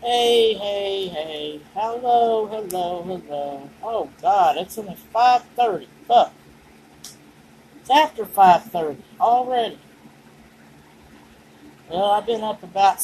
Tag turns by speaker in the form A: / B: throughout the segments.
A: Hey, hey, hey. Hello, hello, hello. Oh God, it's only 5:30. Look, it's after 5:30 already. Well, I've been up about,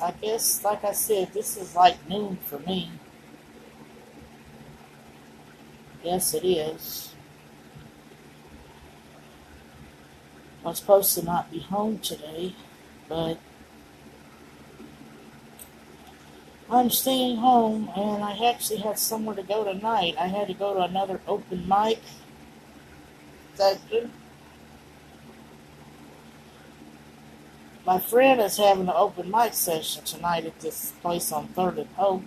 A: I guess, like I said, this is like noon for me. Yes, it is. I was supposed to not be home today, but I'm staying home, and I actually had somewhere to go tonight. I had to go to another open mic session. My friend is having an open mic session tonight at this place on 3rd and Hope.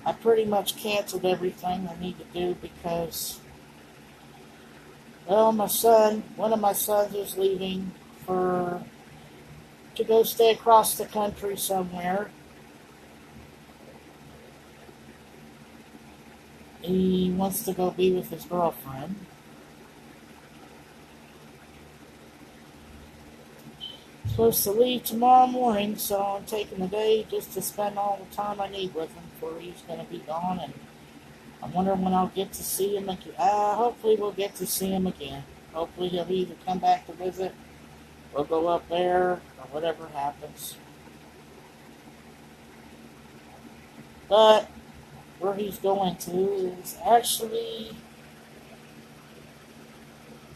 A: I pretty much canceled everything I need to do because, well, one of my sons is leaving for to go stay across the country somewhere. He wants to go be with his girlfriend. Supposed to leave tomorrow morning, so I'm taking the day just to spend all the time I need with him before he's going to be gone. And I'm wondering when I'll get to see him again. Hopefully we'll get to see him again. Hopefully he'll either come back to visit, we'll go up there, or whatever happens. But where he's going to is actually,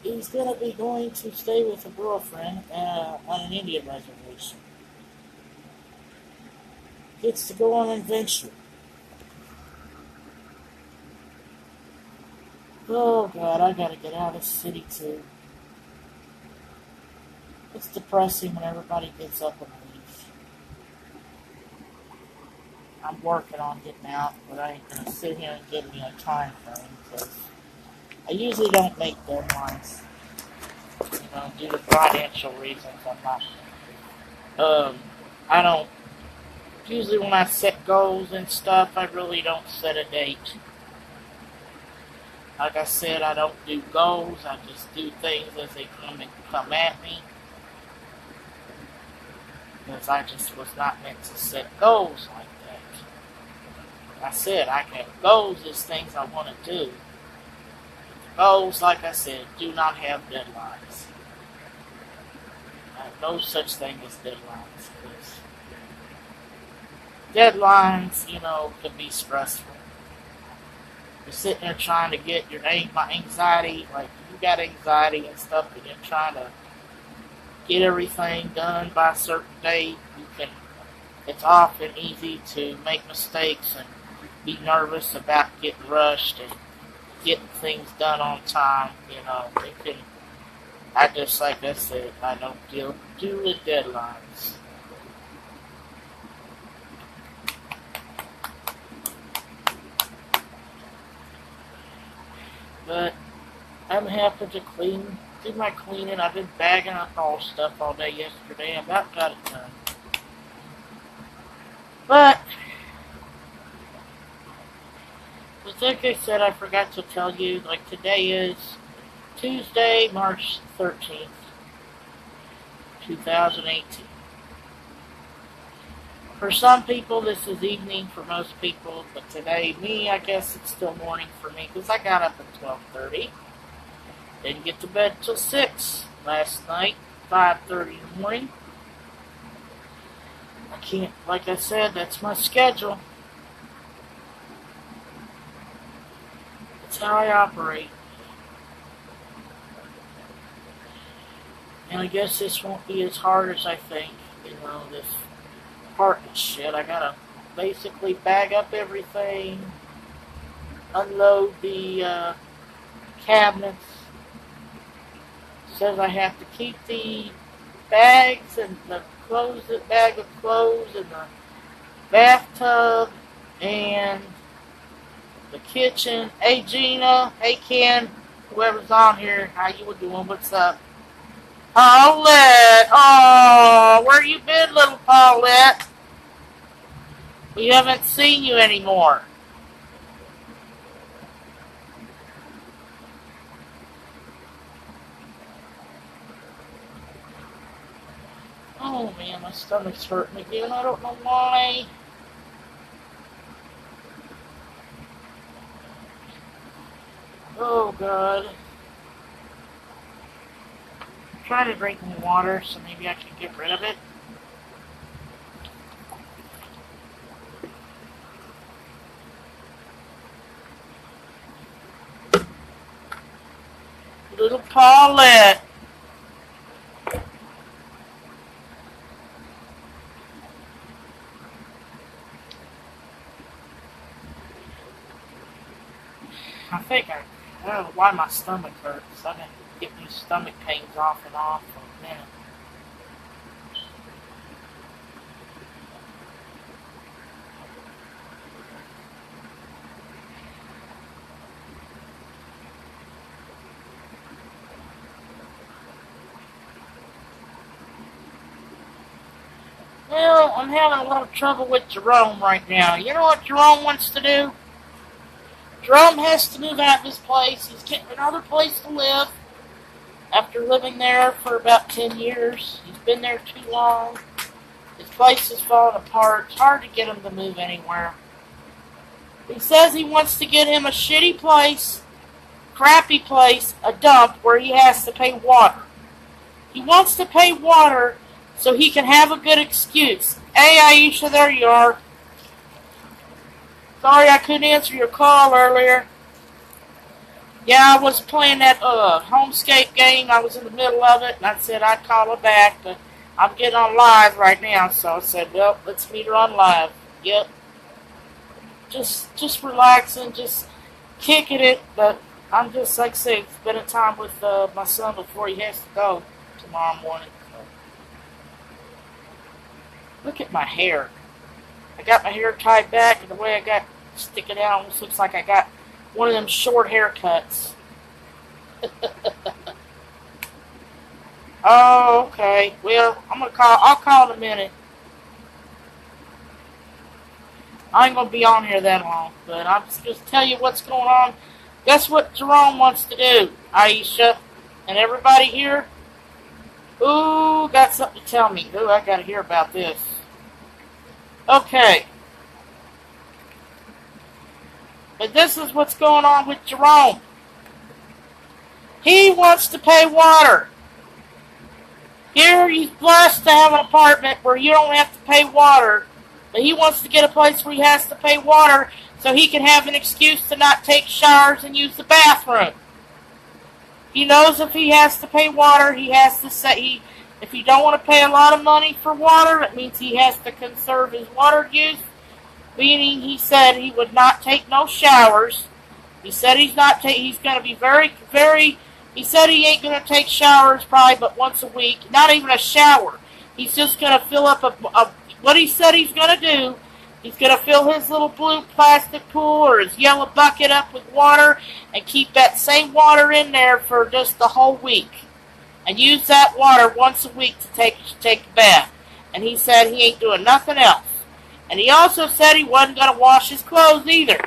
A: he's going to be going to stay with a girlfriend on an Indian reservation. Gets to go on an adventure. Oh God, I gotta get out of the city too. It's depressing when everybody gets up and leaves. I'm working on getting out, but I ain't gonna sit here and give me a time frame because I usually don't make deadlines. Due to financial reasons, I'm not. I don't. Usually, when I set goals and stuff, I really don't set a date. Like I said, I don't do goals. I just do things as they come at me. Because I just was not meant to set goals like that. I said I have goals as things I want to do. Goals, like I said, do not have deadlines. No such thing as deadlines. Deadlines, can be stressful. You're sitting there trying to get my anxiety, like you got anxiety and stuff, and you're trying to get everything done by a certain date. It's often easy to make mistakes and be nervous about getting rushed and getting things done on time. Like I said, I don't deal with deadlines. But I'm having to do my cleaning. I've been bagging up all stuff all day yesterday. I about got it done. But, like I said, I forgot to tell you, like today is Tuesday, March 13th, 2018. For some people, this is evening. For most people, but today, I guess it's still morning for me because I got up at 12:30. Didn't get to bed till 6 last night, 5:30 in the morning. I can't, like I said, that's my schedule. That's how I operate. And I guess this won't be as hard as I think. This apartment shit. I gotta basically bag up everything, unload the cabinets. Says I have to keep the bags and the bag of clothes and the bathtub and the kitchen. Hey Gina, hey Ken, whoever's on here, how you doing? What's up? Paulette! Oh, where you been, little Paulette? We haven't seen you anymore. Oh man, my stomach's hurting again. I don't know why. Oh God. I'm trying to drink more water so maybe I can get rid of it. Little Paulette. I don't know why my stomach hurts. I've been getting these stomach pains off and on for a minute. Well, I'm having a lot of trouble with Jerome right now. You know what Jerome wants to do? Jerome has to move out of this place. He's getting another place to live after living there for about 10 years. He's been there too long. His place is falling apart. It's hard to get him to move anywhere. He says he wants to get him a shitty place, crappy place, a dump where he has to pay water. He wants to pay water so he can have a good excuse. Hey, Aisha, there you are. Sorry I couldn't answer your call earlier. Yeah, I was playing that Homescape game. I was in the middle of it, and I said I'd call her back, but I'm getting on live right now, so I said, well, let's meet her on live. Yep. Just relaxing, just kicking it, but I'm just, like I say, spending time with my son before he has to go tomorrow morning. So. Look at my hair. I got my hair tied back, and the way I got sticking out almost looks like I got one of them short haircuts. Oh, okay. Well, I'll call in a minute. I ain't gonna be on here that long, but I'm just gonna tell you what's going on. Guess what Jerome wants to do, Aisha, and everybody here? Ooh, got something to tell me. Ooh, I gotta hear about this. Okay. But this is what's going on with Jerome. He wants to pay water. Here he's blessed to have an apartment where you don't have to pay water. But he wants to get a place where he has to pay water so he can have an excuse to not take showers and use the bathroom. He knows if he has to pay water, he has to say, if he don't want to pay a lot of money for water, it means he has to conserve his water use. Meaning he said he would not take no showers. He said he's going to be he said he ain't going to take showers probably but once a week. Not even a shower. He's just going to fill up what he said he's going to do. He's going to fill his little blue plastic pool or his yellow bucket up with water and keep that same water in there for just the whole week. And use that water once a week to take a bath. And he said he ain't doing nothing else. And he also said he wasn't going to wash his clothes either.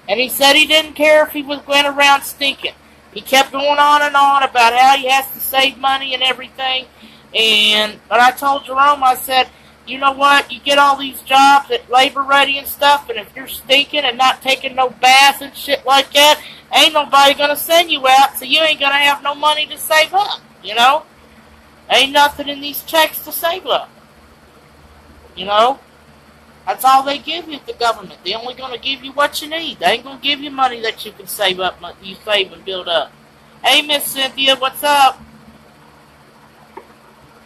A: And he said he didn't care if he was going around stinking. He kept going on and on about how he has to save money and everything. But I told Jerome, I said, you know what? You get all these jobs at Labor Ready and stuff, and if you're stinking and not taking no bath and shit like that, ain't nobody going to send you out, so you ain't going to have no money to save up, you know? Ain't nothing in these checks to save up, you know? That's all they give you at the government. They're only going to give you what you need. They ain't going to give you money that you can save up, you save and build up. Hey, Miss Cynthia, what's up?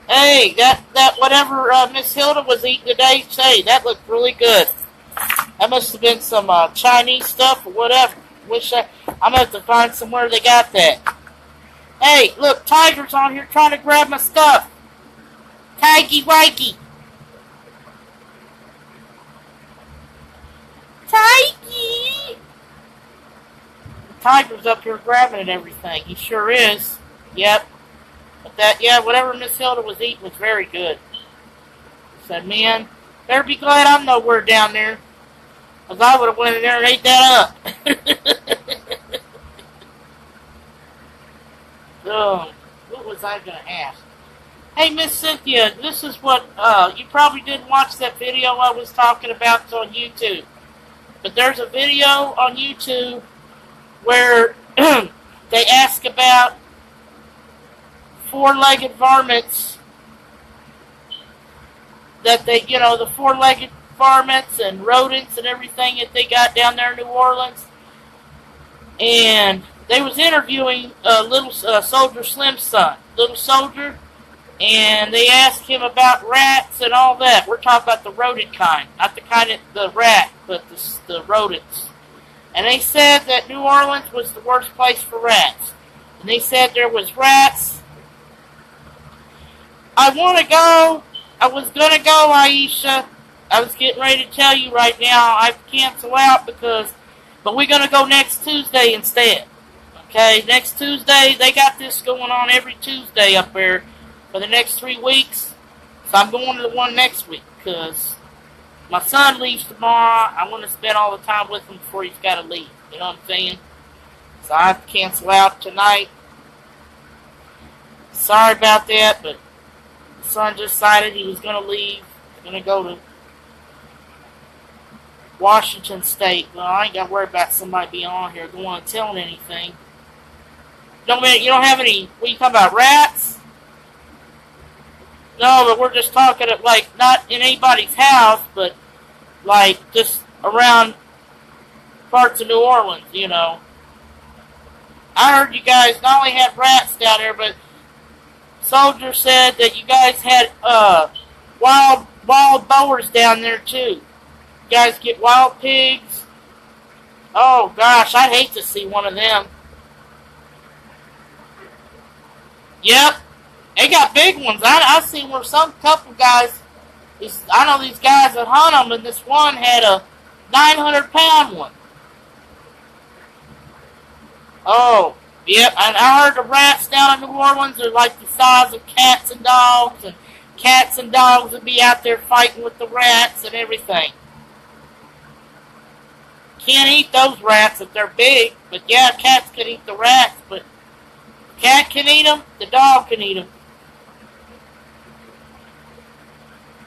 A: Hey, that whatever Miss Hilda was eating today, say, that looked really good. That must have been some Chinese stuff or whatever. I'm going to have to find somewhere they got that. Hey, look, Tiger's on here trying to grab my stuff. Tigey Wikey. Tigey! Tiger's up here grabbing at everything. He sure is. Yep. But whatever Miss Hilda was eating was very good. I said, man, better be glad I'm nowhere down there. Because I would have went in there and ate that up. What was I going to ask? Hey, Miss Cynthia, this is what, you probably didn't watch that video I was talking about. It's on YouTube. But there's a video on YouTube where they ask about four-legged varmints that they, the four-legged varmints and rodents and everything that they got down there in New Orleans. And they was interviewing Little Soldier Slim's son, Little Soldier, and they asked him about rats and all that. We're talking about the rodent kind, not the kind of the rat, but the rodents. And they said that New Orleans was the worst place for rats. And they said there was rats. I want to go. I was going to go, Aisha. I was getting ready to tell you right now. I've canceled out but we're going to go next Tuesday instead. Okay, next Tuesday. They got this going on every Tuesday up there for the next 3 weeks. So I'm going to the one next week because my son leaves tomorrow. I want to spend all the time with him before he's got to leave. You know what I'm saying? So I have to cancel out tonight. Sorry about that, but the son just decided he was going to leave. He's going to go to Washington State. Well, I ain't got to worry about somebody being on here going and telling anything. No, man, you don't have any, what are you talking about, rats? No, but we're just talking, like, not in anybody's house, but, like, just around parts of New Orleans, you know. I heard you guys not only had rats down there, but Soldier said that you guys had wild boars down there, too. You guys get wild pigs. Oh, gosh, I'd hate to see one of them. Yep. They got big ones. I seen where some couple guys, I know these guys that hunt them, and this one had a 900-pound one. Oh, yep. And I heard the rats down in New Orleans are like the size of cats and dogs would be out there fighting with the rats and everything. Can't eat those rats if they're big, but yeah, cats can eat the rats, but cat can eat them, the dog can eat them.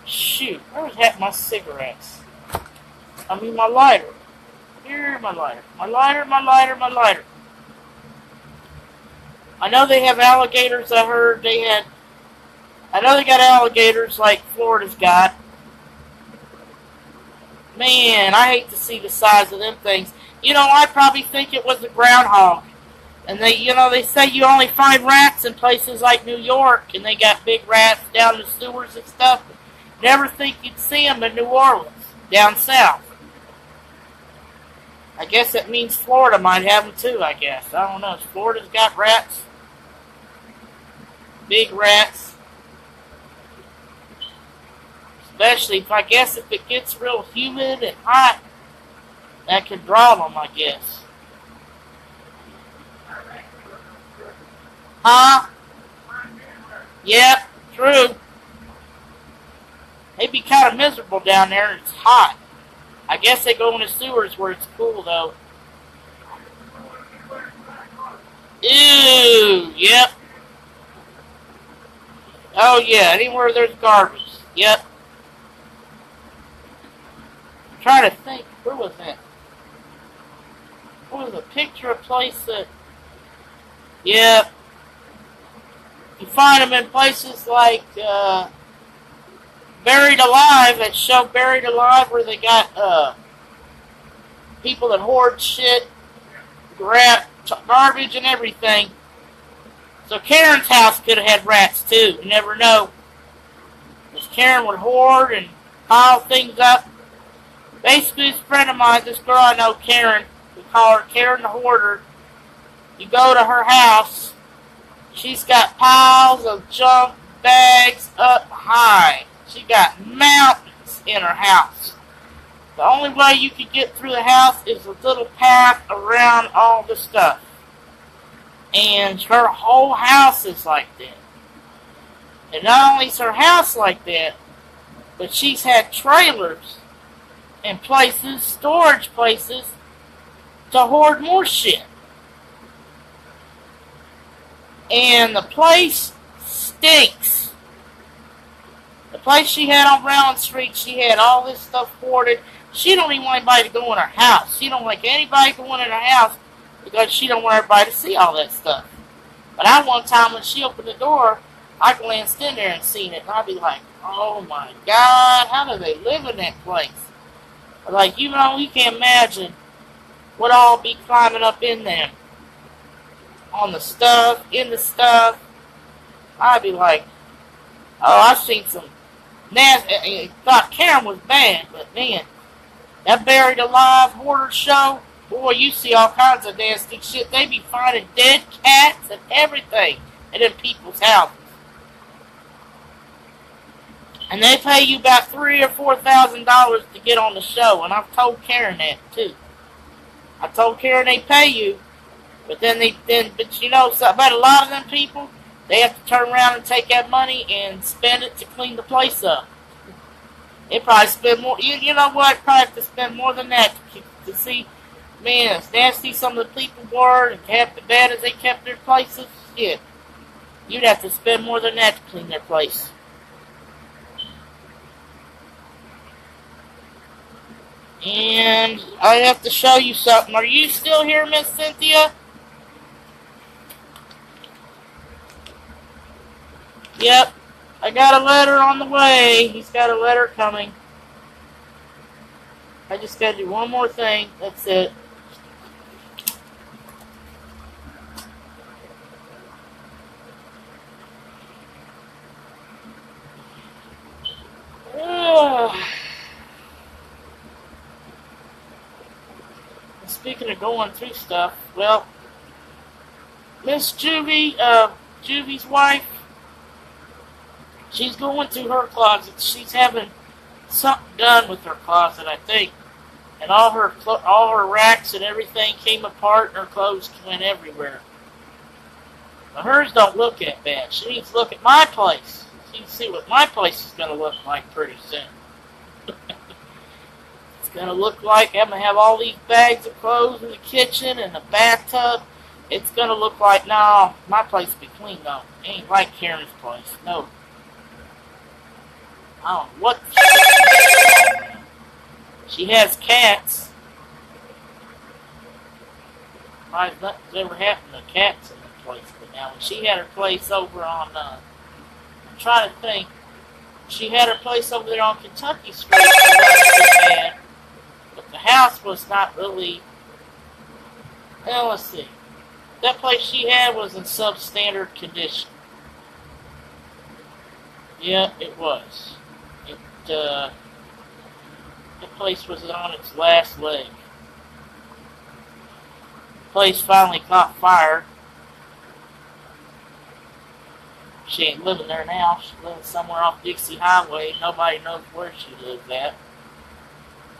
A: Shoot, where's my cigarettes? I mean my lighter. Here, my lighter. My lighter. I know they have alligators. I know they got alligators like Florida's got. Man, I hate to see the size of them things. You know, I probably think it was a groundhog. And they say you only find rats in places like New York, and they got big rats down in the sewers and stuff. Never think you'd see them in New Orleans, down south. I guess that means Florida might have them too, I guess. I don't know. Florida's got rats. Big rats. Especially, if it gets real humid and hot, that could draw them, I guess. Huh? Yep, true. They'd be kind of miserable down there, and it's hot. I guess they go in the sewers where it's cool, though. Ew, yep. Oh, yeah, anywhere there's garbage. Yep. I'm trying to think, where was that? What was a picture of a place that... Yep. You find them in places like Buried Alive, that show Buried Alive, where they got people that hoard shit, grab garbage and everything. So Karen's house could have had rats too. You never know. Because Karen would hoard and pile things up. Basically, this friend of mine, this girl I know, Karen, we call her Karen the Hoarder. You go to her house, she's got piles of junk, bags up high. She got mountains in her house. The only way you can get through the house is a little path around all the stuff. And her whole house is like that. And not only is her house like that, but she's had trailers and places, storage places, to hoard more shit. And the place stinks. The place she had on Brown Street, she had all this stuff hoarded. She don't even want anybody to go in her house. She don't like anybody going in her house because she don't want everybody to see all that stuff. But I one time when she opened the door, I glanced in there and seen it, and I'd be like, oh my God, how do they live in that place? Like, you can't imagine what all be climbing up in there. On the stuff, in the stuff. I'd be like, oh, I've seen some nasty. I thought Karen was bad, but man, that Buried Alive horror show, boy, you see all kinds of nasty shit. They be finding dead cats and everything in them people's houses. And they pay you about $3,000 or $4,000 to get on the show, and I've told Karen that too. I told Karen they pay you, but but you know something about a lot of them people, they have to turn around and take that money and spend it to clean the place up. They probably spend more. You know what? Probably have to spend more than that to see, man, as nasty some of the people were and half the bad as they kept their places. Shit, you'd have to spend more than that to clean their place. And I have to show you something. Are you still here, Miss Cynthia? Yep. I got a letter on the way. He's got a letter coming. I just got to do one more thing. That's it. Speaking of going through stuff, well, Miss Juvie's wife, she's going through her closet. She's having something done with her closet, I think, and all her racks and everything came apart, and her clothes went everywhere. Now, hers don't look that bad. She needs to look at my place. She needs to see what my place is going to look like pretty soon. It's going to look like I'm going to have all these bags of clothes in the kitchen and the bathtub. It's going to look like, no, my place will be clean, though. It ain't like Karen's place. No. I don't know what the shit. She has cats. Why nothing's ever happened to cats in the place. But now, when she had her place over on, I'm trying to think. She had her place over there on Kentucky Street. Bad. But the house was not really. Well, let's see. That place she had was in substandard condition. Yeah, it was. The place was on its last leg. The place finally caught fire. She ain't living there now. She's living somewhere off Dixie Highway. Nobody knows where she lives at.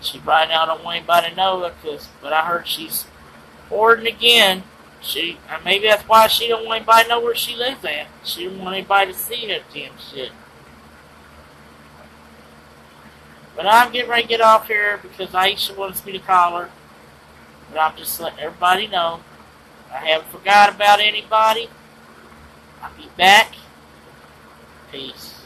A: She right now don't want anybody to know it, but I heard she's hoarding again. Maybe that's why she don't want anybody to know where she lives at. She don't want anybody to see her damn shit. But I'm getting ready to get off here because Aisha wants me to call her. But I'm just letting everybody know. I haven't forgot about anybody. I'll be back. Peace.